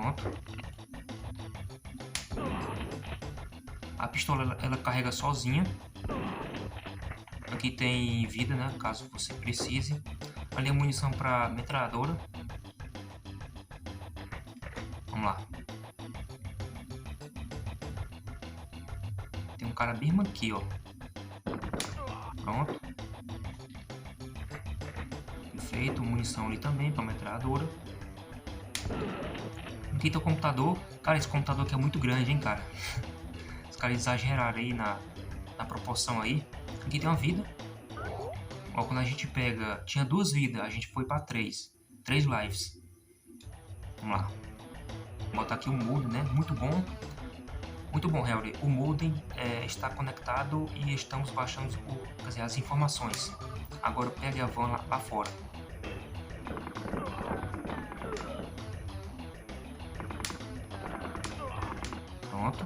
Pronto. A pistola ela carrega sozinha. Aqui tem vida, né? Caso você precise. Ali é munição para metralhadora. Vamos lá. Tem um cara bem aqui, ó. Pronto. Perfeito. Munição ali também para metralhadora. Aqui tá o computador. Cara, esse computador aqui é muito grande, hein, cara. Os caras exageraram aí na proporção aí. Aqui tem uma vida. Ó, quando a gente pega... Tinha 2 vidas, a gente foi para 3. 3 lives. Vamos lá. Vou botar aqui o modem, né? Muito bom. Muito bom, Harry. O modem está conectado e estamos baixando quer dizer, as informações. Agora pegue a van lá fora. Pronto.